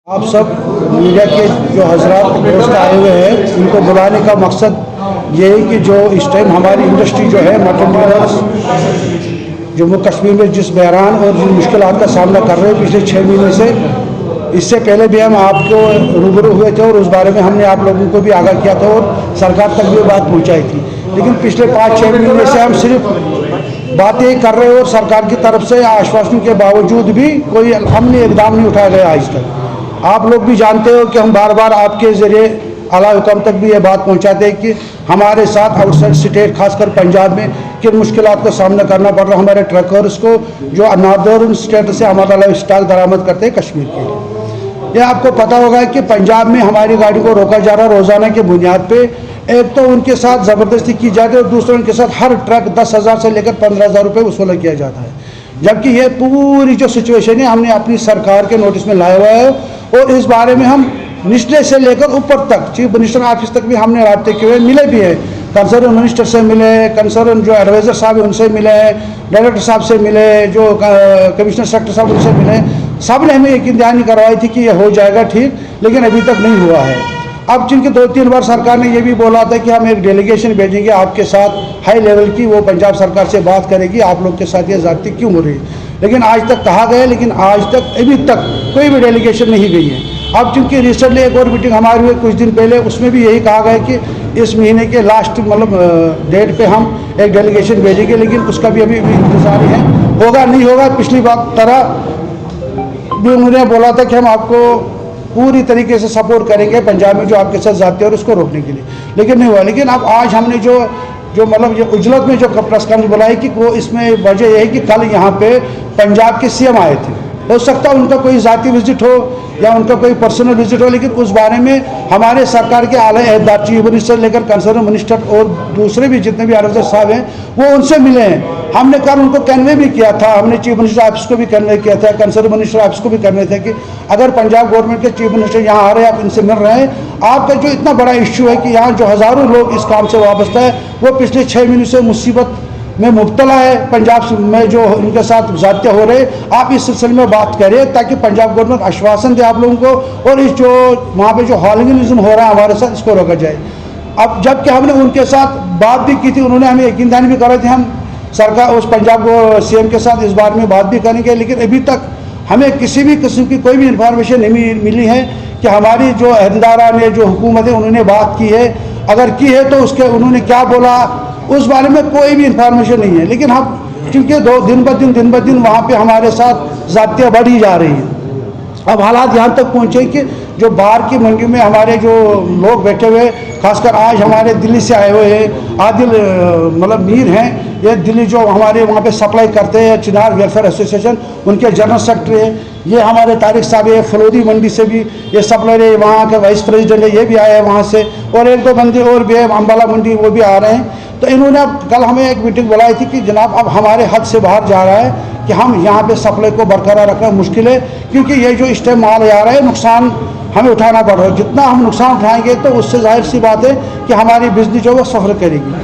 आप सब मीडिया के जो हजरात दोस्त आए हुए हैं, उनको बुलाने का मकसद ये है कि जो इस टाइम हमारी इंडस्ट्री जो है मटन डीलर्स जम्मू कश्मीर में जिस बहरान और जिन मुश्किलात का सामना कर रहे हैं पिछले 6 महीने से, इससे पहले भी हम आपको रूबरू हुए थे और उस बारे में हमने आप लोगों को भी आगाह किया था और सरकार तक भी बात पहुँचाई थी। लेकिन पिछले 5-6 महीने से हम सिर्फ बातें कर रहे हैं और सरकार की तरफ से आश्वासन के बावजूद भी कोई हमने इकदाम नहीं उठाया गया आज तक। आप लोग भी जानते हो कि हम बार बार आपके ज़रिए आला हुकम तक भी ये बात पहुंचाते हैं कि हमारे साथ आउटसाइड स्टेट खासकर पंजाब में किन मुश्किलात का सामना करना पड़ रहा है हमारे ट्रकर्स को जो नॉर्दर्न स्टेट से हमारा स्टॉक दरामद करते हैं कश्मीर के लिए। यह आपको पता होगा कि पंजाब में हमारी गाड़ी को रोका जा रहा है रोज़ाना की बुनियाद पे। एक तो उनके साथ ज़बरदस्ती की जाती है और दूसरा उनके साथ हर ट्रक 10,000 से लेकर 15,000 रुपये वसूला किया जाता है। जबकि ये पूरी जो सिचुएशन है हमने अपनी सरकार के नोटिस में लाया हुआ है और इस बारे में हम निचले से लेकर ऊपर तक चीफ मिनिस्टर ऑफिस तक भी हमने राब्ते किए हुए मिले भी हैं। कंसर्न मिनिस्टर से मिले, कंसर्न जो एडवाइज़र साहब है उनसे मिले, डायरेक्टर साहब से मिले, जो कमिश्नर सेक्रेटरी साहब उनसे मिले। सब ने हमें यकीन दहानी करवाई थी कि ये हो जाएगा ठीक, लेकिन अभी तक नहीं हुआ है। अब चूँकि 2-3 बार सरकार ने ये भी बोला था कि हम एक डेलीगेशन भेजेंगे आपके साथ हाई लेवल की, वो पंजाब सरकार से बात करेगी आप लोग के साथ ये ज़्यादती क्यों हो रही है, लेकिन आज तक कहा गया, लेकिन आज तक अभी तक कोई भी डेलीगेशन नहीं गई है। अब चूँकि रिसेंटली एक और मीटिंग हमारी हुई कुछ दिन पहले, उसमें भी यही कहा गया कि इस महीने के लास्ट डेट पे हम एक डेलीगेशन भेजेंगे, लेकिन उसका भी अभी इंतजार है, होगा नहीं होगा। पिछली बार तरह भी उन्होंने बोला था कि हम आपको पूरी तरीके से सपोर्ट करेंगे पंजाब में जो आपके साथ जाते हैं और उसको रोकने के लिए, लेकिन नहीं हुआ। लेकिन अब आज हमने जो ये उजलत में जो प्रेस कॉन्फ्रेंस बुलाई कि वो इसमें वजह यह है कि कल यहाँ पे पंजाब के सीएम आए थे। हो सकता है उनका कोई ज़ाती विजिट हो या उनका कोई पर्सनल विजिट हो, लेकिन उस बारे में हमारे सरकार के आला अहदेदार चीफ मिनिस्टर लेकर कंसर्न मिनिस्टर और दूसरे भी जितने भी एडवाइजर साहब हैं वो उनसे मिले हैं। हमने कल उनको कन्वे भी किया था, हमने चीफ मिनिस्टर ऑफिस को भी कन्वे किया था, कंसर्न मिनिस्टर ऑफिस को भी कन्वे था कि अगर पंजाब गवर्नमेंट के चीफ मिनिस्टर यहाँ आ रहे हैं, आप इनसे मिल रहे हैं, आपका जो इतना बड़ा इश्यू है कि यहाँ जो हज़ारों लोग इस काम से वाबस्ता है वो पिछले 6 महीनों से मुसीबत में मुब्तला है, पंजाब में जो इनके साथ ज़ादते हो रहे, आप इस सिलसिले में बात करें ताकि पंजाब गवर्नमेंट आश्वासन दे आप लोगों को और इस जो वहाँ पे जो हॉलिगनिज्म हो रहा है हमारे साथ, इसको रोका जाए। अब जबकि हमने उनके साथ बात भी की थी, उन्होंने हमें यकीन दहानी भी कराई थी हम सरकार उस पंजाब को सीएम के साथ इस बारे में बात भी करेंगे, लेकिन अभी तक हमें किसी भी किस्म की कोई भी इंफॉर्मेशन नहीं मिली है कि हमारी जो अहदेदारा ने जो हुकूमत है उन्होंने बात की है, अगर की है तो उसके उन्होंने क्या बोला उस बारे में कोई भी इंफॉर्मेशन नहीं है। लेकिन हम क्योंकि दिन ब दिन वहाँ पे हमारे साथ ज़ादतियाँ बढ़ी जा रही हैं। अब हालात यहाँ तक पहुँचे कि जो बाहर की मंडी में हमारे जो लोग बैठे हुए, खासकर आज हमारे दिल्ली से आए हुए हैं आदिल मीर हैं, ये दिल्ली जो हमारे वहाँ पे सप्लाई करते हैं चिनार वेलफेयर एसोसिएशन, उनके जनरल सेक्रेटरी हैं। ये हमारे तारिक साहब है फलोदी मंडी से भी ये सप्लाई है, वहाँ के वाइस प्रेसिडेंट है ये भी आए हैं वहाँ से, और 1-2 बंदे और भी है अम्बाला मंडी वो भी आ रहे हैं। तो इन्होंने अब कल हमें एक मीटिंग बुलाई थी कि जनाब अब हमारे हद से बाहर जा रहा है कि हम यहाँ पे सप्लाई को बरकरार रखना मुश्किल है, क्योंकि ये जो इस टाइम माल आ रहा है नुकसान हमें उठाना पड़ रहा है। जितना हम नुकसान उठाएंगे तो उससे जाहिर सी बात है कि हमारी बिजली जो है सफ़र करेगी।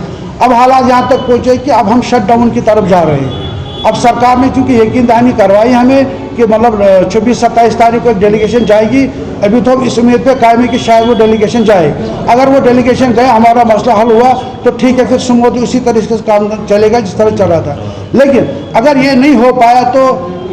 अब हालात यहाँ तक पहुँचे कि अब हम शट डाउन की तरफ जा रहे हैं। अब सरकार ने चूँकि यकीन दहानी करवाई हमें कि 26-27 तारीख को एक डेलीगेशन जाएगी, अभी तो हम इस उम्मीद पे कायम है कि शायद वो डेलीगेशन जाए। अगर वो डेलीगेशन गए, हमारा मसला हल हुआ तो ठीक है, फिर सुमोदी उसी तरीके से काम चलेगा जिस तरह चल रहा था। लेकिन अगर ये नहीं हो पाया तो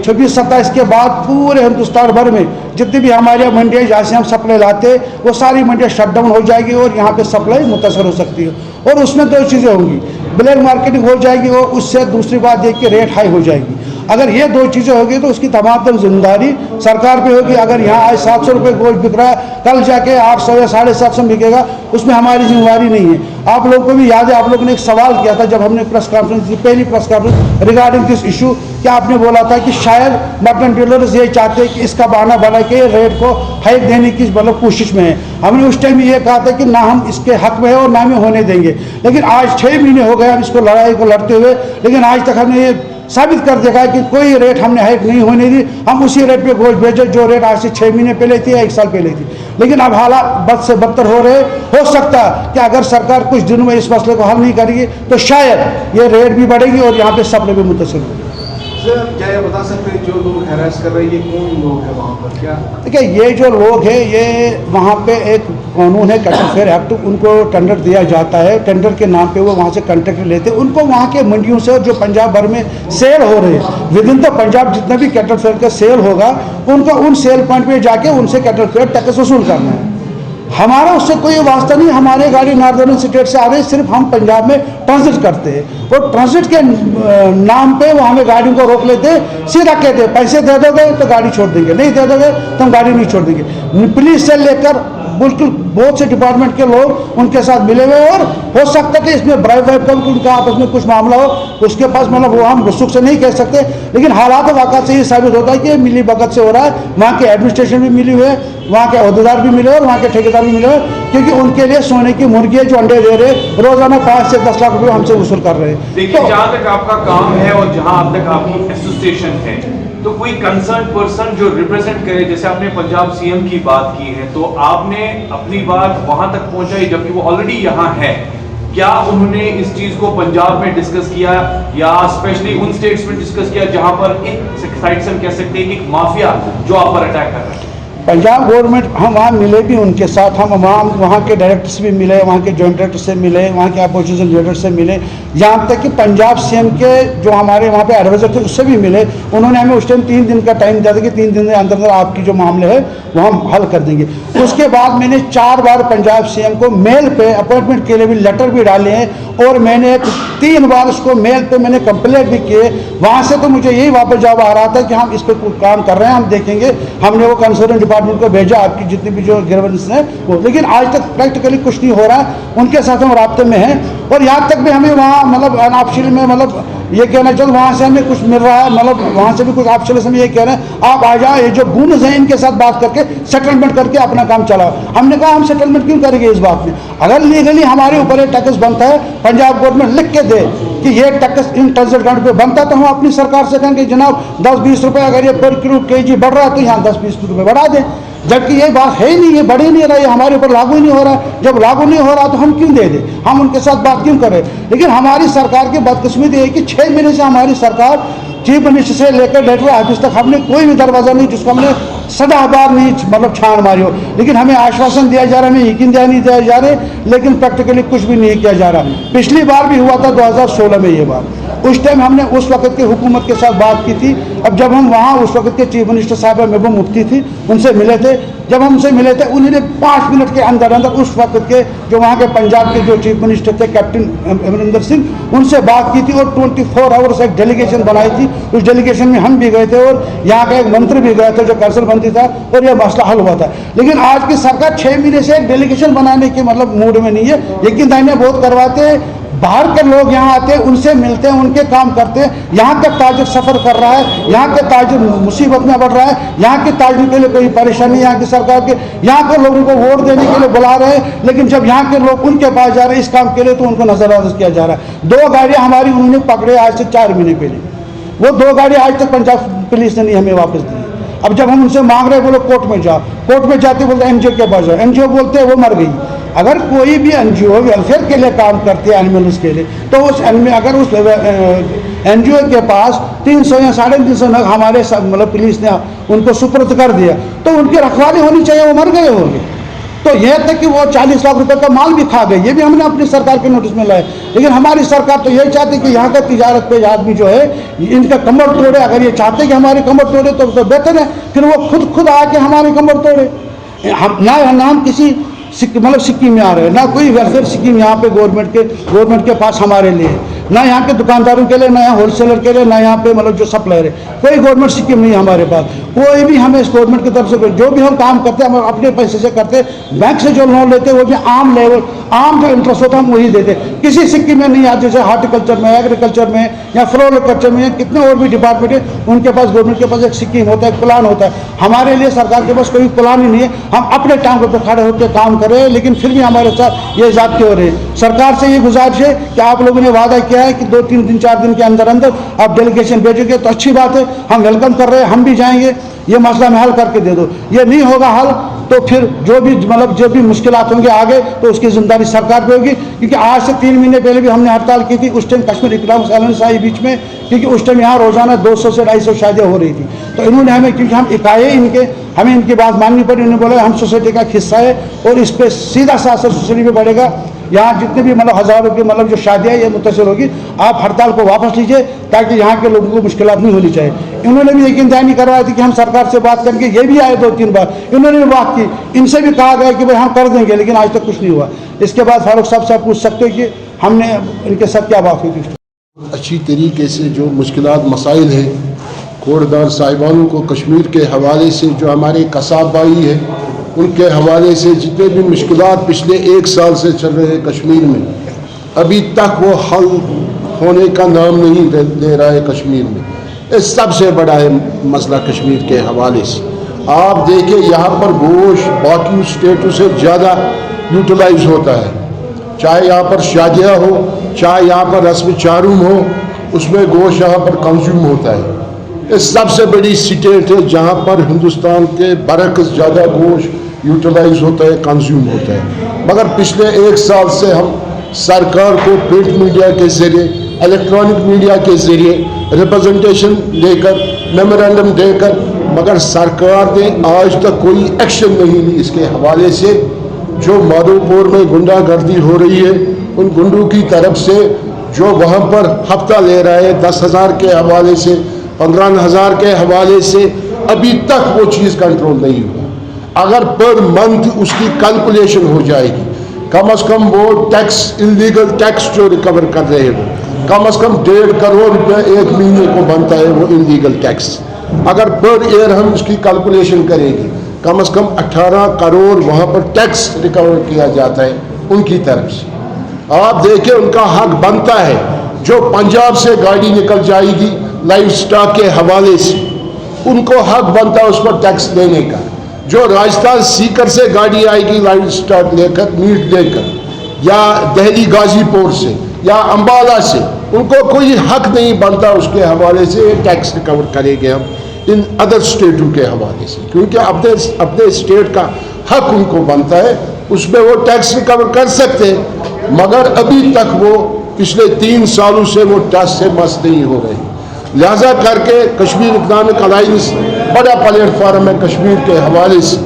26-27 के बाद पूरे हिंदुस्तान भर में जितनी भी हमारे मंडियाँ जहाँ से हम सप्लाई लाते वो सारी मंडियाँ शट डाउन हो जाएगी और यहाँ पे सप्लाई मुतासर हो सकती है। और उसमें 2 चीज़ें होंगी, ब्लैक मार्केटिंग हो जाएगी और उससे दूसरी बात देख के रेट हाई हो जाएगी। अगर ये 2 चीज़ें होगी तो उसकी तमाम जिम्मेदारी सरकार पे होगी। अगर यहाँ आज 700 रुपये गोश्त बिक रहा है, कल जाके 800 या 750 बिकेगा, उसमें हमारी जिम्मेदारी नहीं है। आप लोगों को भी याद है, आप लोगों ने एक सवाल किया था जब हमने प्रेस कॉन्फ्रेंस की, पहली press conference regarding this issue, कि आपने बोला था कि शायद मटन डीलर्स ये चाहते हैं कि इसका बहाना बना के रेट को हाइक देने की कोशिश में है। हमने उस टाइम ये कहा था कि ना हम इसके हक में है और ना हम होने देंगे। लेकिन आज 6 महीने हो गए हम इसको लड़ाई को लड़ते हुए, लेकिन आज तक हमने ये साबित कर देखा है कि कोई रेट हमने हाइक नहीं होने दी। हम उसी रेट पे गोश्त भेजे जो रेट आज से 6 महीने पहले थी या 1 साल पहले थी। लेकिन अब हालात बद से बदतर हो रहे। हो सकता है कि अगर सरकार कुछ दिनों में इस मसले को हल नहीं करेगी तो शायद ये रेट भी बढ़ेगी और यहाँ पे सप्लाई भी मुतासिर होगी। सर क्या ये बता सकते हैं जो लोग हैरेस कर रहे हैं ये कौन लोग हैं वहाँ पर? क्या देखिए, ये जो लोग हैं ये वहाँ पे एक कानून है कैटल फेयर एक्ट, उनको टेंडर दिया जाता है, टेंडर के नाम पे वो वहाँ से कॉन्ट्रैक्ट लेते हैं, उनको वहाँ के मंडियों से जो पंजाब भर में सेल हो रहे हैं विद इन द पंजाब जितना भी कैटल फेयर का सेल होगा उनको उन सेल पॉइंट पे जाके उनसे कैटल फेयर टैक्स वसूल करना है। हमारा उससे कोई वास्ता नहीं, हमारे गाड़ी नॉर्दर्न स्टेट से आ रही है, सिर्फ हम पंजाब में ट्रांजिट करते हैं और ट्रांजिट के नाम पे वो हमें गाड़ी को रोक लेते हैं, सीधा कहते हैं पैसे दे दोगे तो गाड़ी छोड़ देंगे, नहीं दे दोगे तो हम गाड़ी नहीं छोड़ देंगे। पुलिस से लेकर बिल्कुल बहुत से डिपार्टमेंट के लोग उनके साथ मिले हुए और हो सकता है कि इसमें ब्राइब वाइब का उनका आपस में कुछ मामला हो, उसके पास मतलब वो हम सुख से नहीं कह सकते, लेकिन हालात वाक़ से ये साबित होता है कि मिली भगत से हो रहा है। वहाँ के एडमिनिस्ट्रेशन भी मिली हुई है, वहाँ के अहदेदार भी मिले और वहाँ के ठेकेदार भी मिले हुए, क्योंकि उनके लिए सोने की मुर्गी है जो अंडे दे रहे रोजाना 5 से 10 लाख रुपये हमसे वसूल कर रहे हैं। देखिए, जहाँ तक आपका काम है और जहाँ अब तक आपकी एसोसिएशन है, तो कोई कंसर्न पर्सन जो रिप्रेजेंट करे, जैसे आपने पंजाब सीएम की बात की है, तो आपने अपनी बात वहां तक पहुंचाई जबकि वो ऑलरेडी यहाँ है। क्या उन्होंने इस चीज को पंजाब में डिस्कस किया या स्पेशली उन स्टेट्स में डिस्कस किया जहां पर एक साइड से हम कह सकते हैं कि एक माफिया जो आप पर अटैक कर रहा है? पंजाब गवर्नमेंट हम वहाँ मिले भी उनके साथ, हम वहाँ के डायरेक्टर से भी मिले, वहाँ के जॉइंट डायरेक्टर से मिले, वहाँ के अपोजिशन लीडर से मिले, यहाँ तक कि पंजाब सीएम के जो हमारे वहाँ पे एडवाइजर थे उससे भी मिले। उन्होंने हमें उस टाइम 3 दिन का टाइम दिया था कि 3 दिन के अंदर अंदर आपकी जो मामले है वो हम हल कर देंगे। उसके बाद मैंने 4 बार पंजाब सीएम को मेल पे अपॉइंटमेंट के लिए भी लेटर भी डाले हैं और मैंने 3 बार उसको मेल पे मैंने कंप्लेंट भी किए। वहाँ से तो मुझे यही वापस जवाब आ रहा था कि हम इस पर काम कर रहे हैं, हम देखेंगे। हमने वो कंसर्न डिपार्टमेंट को भेजा, आपकी जितनी भी जो ग्रीवेंस है वो, लेकिन आज तक प्रैक्टिकली कुछ नहीं हो रहा है। उनके साथ हम राब्ते में हैं और यहाँ तक भी हमें वहाँ मतलब अनापशील में मतलब ये कहना चाहिए वहाँ से हमें कुछ मिल रहा है, मतलब वहाँ से भी कुछ ऑप्शन से ये कह रहे हैं आप आ जाओ, ये जो गुंड हैं इनके साथ बात करके सेटलमेंट करके अपना काम चलाओ। हमने कहा हम सेटलमेंट क्यों करेंगे इस बात में? अगर लीगली हमारे ऊपर ये टैक्स बनता है, पंजाब गवर्नमेंट लिख के दे कि ये टैक्स इन ट्रांजिट गाड़ी पे बनता है, तो हम अपनी सरकार से कहेंगे जनाब 10-20 रुपये अगर ये पर किलो केजी बढ़ रहा है तो यहाँ 10-20 रुपये बढ़ा दें। जबकि ये बात है ही नहीं, ये बढ़ ही नहीं रहा, ये हमारे ऊपर लागू ही नहीं हो रहा है। जब लागू नहीं हो रहा तो हम क्यों दे दें, हम उनके साथ बात क्यों करें? लेकिन हमारी सरकार की बदकिस्मती है कि 6 महीने से हमारी सरकार चीफ मिनिस्टर से लेकर डायरेक्टर ऑफिस तक हमने कोई भी दरवाजा नहीं जिसको हमने सदाबहार नहीं मतलब छान मारी हो, लेकिन हमें आश्वासन दिया जा रहा है, हमें यकीन दिया नहीं दिया जा रहे, लेकिन प्रैक्टिकली कुछ भी नहीं किया जा रहा। पिछली बार भी हुआ था 2016 में ये बात, उस टाइम हमने उस वक्त की हुकूमत के साथ बात की थी। अब जब हम वहाँ उस वक्त के चीफ मिनिस्टर साहब महबूब मुफ्ती थी उनसे मिले थे, जब हमसे मिले थे उन्होंने 5 मिनट के अंदर अंदर उस वक्त के जो वहाँ के पंजाब के जो चीफ मिनिस्टर थे कैप्टन अमरिंदर सिंह, उनसे बात की थी और 24 आवर्स एक डेलीगेशन बनाई थी। उस डेलीगेशन में हम भी गए थे और यहाँ का एक मंत्री भी गए थे जो कैंसल मंत्री था और यह मसला हल हुआ था। लेकिन आज की सरकार 6 महीने से एक डेलीगेशन बनाने के मतलब मूड में नहीं है। यकीन दानियाँ बहुत करवाते हैं, बाहर के लोग यहाँ आते हैं, उनसे मिलते हैं, उनके काम करते हैं। यहाँ का ताजिर सफ़र कर रहा है, यहाँ के ताजिर मुसीबत में बढ़ रहा है, यहाँ के ताजिर के लिए कोई परेशानी यहाँ की सरकार के, यहाँ के लोगों को वोट देने के लिए बुला रहे हैं, लेकिन जब यहाँ के लोग उनके पास जा रहे हैं इस काम के लिए तो उनको नजरअंदाज किया जा रहा है। 2 गाड़ियाँ हमारी उन्होंने पकड़े आज से 4 महीने पहले, वो 2 गाड़ी आज तक पंजाब पुलिस ने नहीं हमें वापस दी। अब जब हम उनसे मांग रहे बोलो कोर्ट में जाओ, कोर्ट में जाते बोलते एनजीओ के पास जाओ, एनजीओ बोलते हैं वो मर गई। अगर कोई भी एनजीओ वेलफेयर के लिए काम करती है एनिमल्स के लिए, तो उस अगर उस एनजीओ के पास 300 या 350 नग हमारे मतलब पुलिस ने उनको सुपुर्द कर दिया तो उनकी रखवाली होनी चाहिए, वो मर गए होंगे। तो यह तक कि वो 40 लाख रुपए का माल भी खा गए, ये भी हमने अपनी सरकार के नोटिस में लाया। लेकिन हमारी सरकार तो यही चाहती कि यहाँ का तिजारत पे आदमी जो है इनका कमर तोड़े। अगर ये चाहते कि हमारी कमर तोड़े तो बेहतर है, फिर वो खुद आके हमारी कमर तोड़े। हम ना हम किसी मतलब सिक्किम में आ रहे हैं, ना कोई वेलफेयर स्कीम यहाँ पे गवर्नमेंट के पास हमारे लिए, ना यहाँ के दुकानदारों के लिए, ना यहाँ होलसेलर के लिए, ना यहाँ पे मतलब जो सप्लायर है, कोई गवर्नमेंट स्कीम नहीं है हमारे पास। कोई भी हमें इस गवर्नमेंट की तरफ से जो भी हम काम करते हैं हम अपने पैसे से करते हैं। बैंक से जो लोन लेते हैं वो भी आम लेवल, आम जो इंटरेस्ट होता है हम वही देते हैं, किसी स्कीम में नहीं आते। जैसे हार्टिकल्चर में, एग्रीकल्चर में या फ्लोरिकल्चर में कितने और भी डिपार्टमेंट है, उनके पास गवर्नमेंट के पास एक स्कीम होता है, प्लान होता है। हमारे लिए सरकार के पास कोई प्लान ही नहीं है। हम अपने टांगों पर खड़े होकर काम कर रहे हैं, लेकिन फिर भी हमारे साथ ये ज़ाब्ते हो रहे हैं। सरकार से ये गुजारिश है कि आप लोगों ने वादा किया है कि 2-3 दिन 4 दिन के अंदर अंदर आप डेलीगेशन भेजोगे तो अच्छी बात है, हम वेलकम कर रहे हैं, हम भी जाएंगे, ये मसला में हल करके दे दो। ये नहीं होगा हल तो फिर जो भी मुश्किलात होंगे आगे तो उसकी जिम्मेदारी सरकार पे होगी। क्योंकि आज से 3 महीने पहले भी हमने हड़ताल की थी, उस टाइम कश्मीर इकनॉमिक चैलेंज आई बीच में, क्योंकि उस टाइम यहाँ रोजाना 200 से 250 शादियाँ हो रही थी। तो इन्होंने हमें, क्योंकि हम इकाई हमें इनकी बात माननी पड़ी, उन्होंने बोला हम सोसाइटी का हिस्सा है और इस पर सीधा सा असर सोसाइटी में पड़ेगा। यहाँ जितने भी हज़ारों की जो शादियाँ ये मुतासर होगी, आप हड़ताल को वापस लीजिए ताकि यहाँ के लोगों को मुश्किलात नहीं होनी चाहिए। इन्होंने भी यकीन दहानी करवाई थी कि हम सरकार से बात करेंगे, ये भी आए 2-3 बार, इन्होंने भी बात की, इनसे भी कहा गया कि भाई हम कर देंगे, लेकिन आज तक कुछ नहीं हुआ। इसके बाद फारूक साहब से आप पूछ सकते हो कि हमने इनके साथ क्या बात हुई थी। अच्छी तरीके से जो मुश्किलात मसाइल हैं कोटदार साहिबानों को कश्मीर के हवाले से, जो हमारे कसाब भाई है उनके हवाले से जितने भी मुश्किलात पिछले 1 साल से चल रहे हैं कश्मीर में, अभी तक वो हल होने का नाम नहीं ले रहा है कश्मीर में। ये सबसे बड़ा है मसला कश्मीर के हवाले से। आप देखें यहाँ पर गोश्त बाकी स्टेटों से ज़्यादा यूटिलाइज होता है, चाहे यहाँ पर शादियाँ हो, चाहे यहाँ पर रस्म चारूम हो, उसमें गोश्त यहाँ पर कंज्यूम होता है। ये सबसे बड़ी स्टेट है जहाँ पर हिंदुस्तान के बरक्स ज़्यादा गोश्त यूटिलाइज होता है, कंज्यूम होता है। मगर पिछले 1 साल से हम सरकार को प्रिंट मीडिया के ज़रिए, इलेक्ट्रॉनिक मीडिया के ज़रिए रिप्रेजेंटेशन देकर, मेमोरेंडम देकर, मगर सरकार ने आज तक कोई एक्शन नहीं ली इसके हवाले से। जो माधोपुर में गुंडागर्दी हो रही है, उन गुंडों की तरफ से जो वहाँ पर हफ्ता ले रहा है 10,000 के हवाले से, 15,000 के हवाले से, अभी तक वो चीज़ कंट्रोल नहीं हुआ। अगर पर मंथ उसकी कैलकुलेशन हो जाएगी, कम से कम वो टैक्स, इलीगल टैक्स जो रिकवर कर रहे हैं, कम से कम 1.5 करोड़ रुपये 1 महीने को बनता है वो इलीगल टैक्स। अगर पर ईयर हम उसकी कैलकुलेशन करेंगे, कम से कम 18 करोड़ वहाँ पर टैक्स रिकवर किया जाता है उनकी तरफ से। आप देखें उनका हक बनता है, जो पंजाब से गाड़ी निकल जाएगी लाइव स्टॉक के हवाले से, उनको हक बनता है उस पर टैक्स देने का। जो राजस्थान सीकर से गाड़ी आएगी लाइव स्टॉक लेकर, मीट लेकर, या दिल्ली गाजीपुर से या अंबाला से, उनको कोई हक नहीं बनता उसके हवाले से टैक्स रिकवर करेंगे हम इन अदर स्टेटों के हवाले से, क्योंकि अपने स्टेट का हक उनको बनता है, उसमें वो टैक्स रिकवर कर सकते हैं। मगर अभी तक वो पिछले 3 सालों से वो टैक्स से मस नहीं हो रहे। लिहाजा करके कश्मीर इकनॉमिक अलायंस बड़ा प्लेटफार्म है कश्मीर के हवाले से।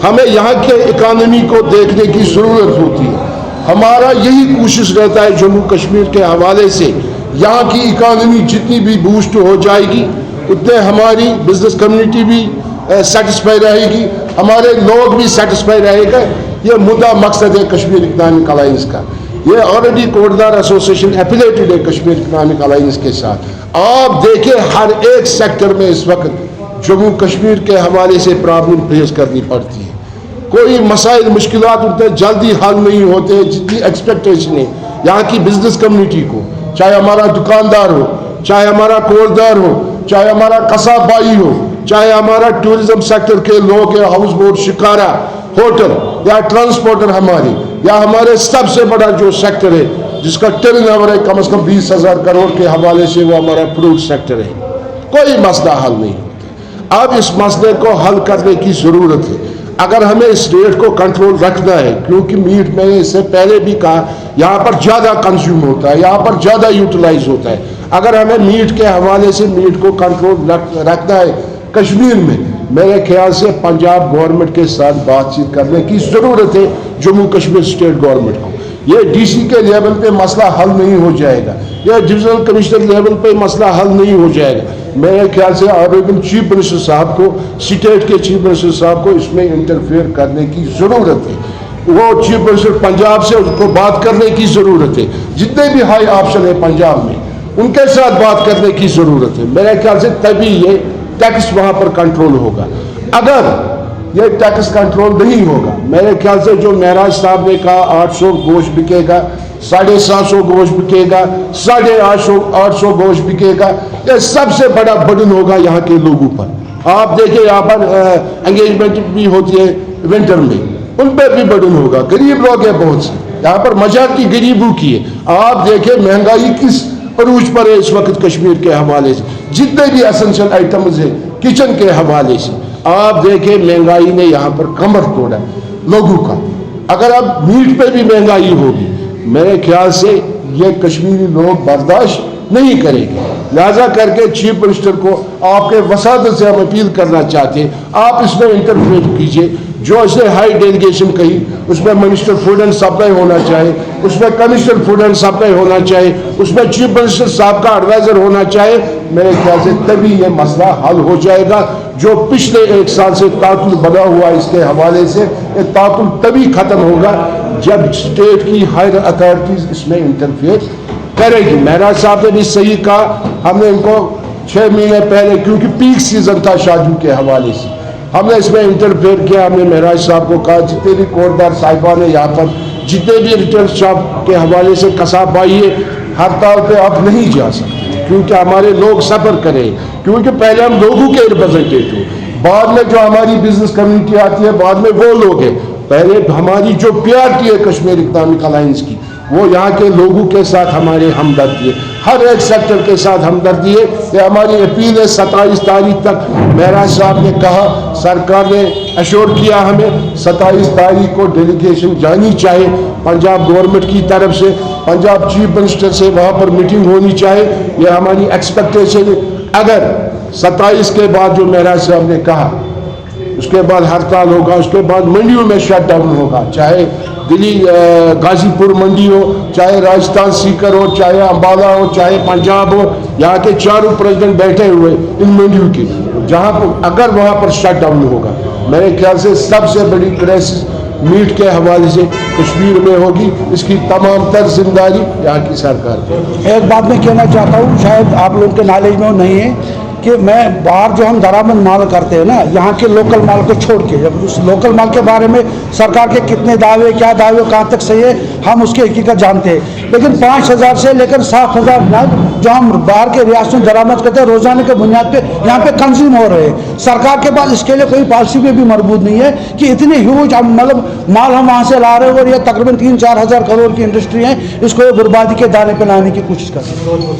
हमें यहाँ के इकानमी को देखने की ज़रूरत होती है। हमारा यही कोशिश रहता है जम्मू कश्मीर के हवाले से, यहाँ की इकानमी जितनी भी बूस्ट हो जाएगी उतने हमारी बिजनेस कम्युनिटी भी सेटिस्फाई रहेगी, हमारे लोग भी सेटिस्फाई रहेगा। ये मुद्दा मकसद है कश्मीर इकनॉमिक अलायंस का। ये ऑलरेडी कोटदार एसोसिएशन एफिलेटेड है कश्मीर इकनॉमिक अलायंस के साथ। आप देखें हर एक सेक्टर में इस वक्त जम्मू कश्मीर के हवाले से प्रॉब्लम फेस करनी पड़ती है। कोई मसाइल मुश्किलात उतने जल्दी हल नहीं होते जितनी एक्सपेक्टेशन है यहाँ की बिजनेस कम्युनिटी को, चाहे हमारा दुकानदार हो, चाहे हमारा कोटदार हो, चाहे हमारा कसाब भाई हो, चाहे हमारा टूरिज्म सेक्टर के लोग, हाउस बोट, शिकारा, होटल या ट्रांसपोर्टर हमारे, या हमारे सबसे बड़ा जो सेक्टर है जिसका टर्नओवर है कम से कम 20,000 करोड़ के हवाले से, वो हमारा फ्रूट सेक्टर है। कोई मसला हल नहीं होता। अब इस मसले को हल करने की ज़रूरत है। अगर हमें इस रेट को कंट्रोल रखना है, क्योंकि मीट मैंने इससे पहले भी कहा यहाँ पर ज़्यादा कंज्यूम होता है, यहाँ पर ज़्यादा यूटिलाइज होता है। अगर हमें मीट के हवाले से मीट को कंट्रोल रखना है कश्मीर में, मेरे ख्याल से पंजाब गवर्नमेंट के साथ बातचीत करने की ज़रूरत है जम्मू कश्मीर स्टेट गवर्नमेंट को। ये डीसी के लेवल पे मसला हल नहीं हो जाएगा, या डिविजनल कमिश्नर लेवल पे मसला हल नहीं हो जाएगा। मेरे ख्याल से ऑनरेबल चीफ मिनिस्टर साहब को, स्टेट के चीफ मिनिस्टर साहब को इसमें इंटरफेयर करने की ज़रूरत है। वो चीफ मिनिस्टर पंजाब से उनको बात करने की ज़रूरत है। जितने भी हाई ऑप्शन है पंजाब में, उनके साथ बात करने की ज़रूरत है। मेरे ख्याल से तभी ये टैक्स वहाँ पर कंट्रोल होगा। अगर ये टैक्स कंट्रोल नहीं होगा, मेरे ख्याल से जो महराज साहब ने कहा 800 गोश्त बिकेगा, 750 गोश्त बिकेगा, 850 गोश्त बिकेगा, ये सबसे बड़ा बर्डन होगा यहाँ के लोगों पर। आप देखिए यहाँ पर एंगेजमेंट भी होती है विंटर में, उन पर भी बर्डन होगा। गरीब लोग हैं बहुत से, यहाँ पर मजाक की गरीबों की है। आप देखें महंगाई किस अरूज पर है इस वक्त कश्मीर के हवाले से, जितने भी एसेंशियल आइटम्स हैं किचन के हवाले से। आप देखें महंगाई ने यहाँ पर कमर तोड़ा लोगों का। अगर अब मीट पे भी महंगाई होगी, मेरे ख्याल से ये कश्मीरी लोग बर्दाश्त नहीं करेंगे। लिहाजा करके चीफ मिनिस्टर को आपके वसादत से हम अपील करना चाहते हैं, आप इसमें इंटरफेयर कीजिए। जो इसने हाई डेलीगेशन कही उसमें मिनिस्टर फूड एंड सप्लाई होना चाहिए, उसमें कमिश्नर फूड एंड सप्लाई होना चाहिए, उसमें चीफ मिनिस्टर साहब का एडवाइजर होना चाहिए। मेरे ख्याल से तभी ये मसला हल हो जाएगा। जो पिछले 1 साल से तातुल बना हुआ इसके हवाले से, ये तातुल तभी खत्म होगा जब स्टेट की हायर अथॉरिटीज इसमें इंटरफेयर करेगी। महराज साहब ने भी सही कहा, हमने इनको 6 महीने पहले, क्योंकि पीक सीजन था शादियों के हवाले से, हमने इसमें इंटरफेयर किया। हमने महराज साहब को कहा जितने भी कोटदार साहिबान है यहाँ पर, जितने भी रिटेल शॉप के हवाले से कसाब भाई है, हड़ताल पे आप नहीं जा सकते क्योंकि हमारे लोग सफ़र करें, क्योंकि पहले हम लोगों के रिप्रेजेंटेटिव, बाद में जो हमारी बिजनेस कम्युनिटी आती है, बाद में वो लोग हैं। पहले हमारी जो पीआरटी है कश्मीर इकनॉमिक अलायंस की, वो यहाँ के लोगों के साथ हमारे हमदर्दी है, हर एक सेक्टर के साथ हमदर्दी है। ये हमारी अपील है। 27 तारीख तक महराज साहब ने कहा, सरकार ने अश्योर किया हमें 27 तारीख को डेलीगेशन जानी चाहिए पंजाब गवर्नमेंट की तरफ से, पंजाब चीफ मिनिस्टर से वहाँ पर मीटिंग होनी चाहिए। ये हमारी एक्सपेक्टेशन है। अगर 27 के बाद जो महराज साहब ने कहा, उसके बाद हड़ताल होगा, उसके बाद मंडियों में शटडाउन होगा, चाहे दिल्ली गाजीपुर मंडी हो, चाहे राजस्थान सीकर हो, चाहे अम्बाला हो, चाहे पंजाब हो, यहाँ के चारों प्रेसिडेंट बैठे हुए इन मंडियों की, जहाँ पर अगर वहाँ पर शटडाउन होगा, मेरे ख्याल से सबसे बड़ी क्राइसिस मीट के हवाले से कश्मीर में होगी। इसकी तमाम तर जिम्मेदारी यहाँ की सरकार की। एक बात मैं कहना चाहता हूँ, शायद आप लोगों के नॉलेज में वो नहीं है कि मैं बाहर जो हम दरामद माल करते हैं ना, यहाँ के लोकल माल को छोड़ के, जब उस लोकल माल के बारे में सरकार के कितने दावे, क्या दावे, कहाँ तक सही है, हम उसकी हकीकत जानते हैं। लेकिन 5,000 से लेकर 7,000 नग जो हम बाहर के रियासतों में दरामद करते हैं, रोजाना के बुनियाद पे यहाँ पे कंज्यूम हो रहे हैं। सरकार के पास इसके लिए कोई पॉलिसी भी मजबूत नहीं है कि इतनी ह्यूज मतलब माल हम वहाँ से ला रहे हैं और ये तकरीबन 3-4 हज़ार करोड़ की इंडस्ट्री है, इसको बर्बादी के दायरे पर लाने की कोशिश कर रहे हैं।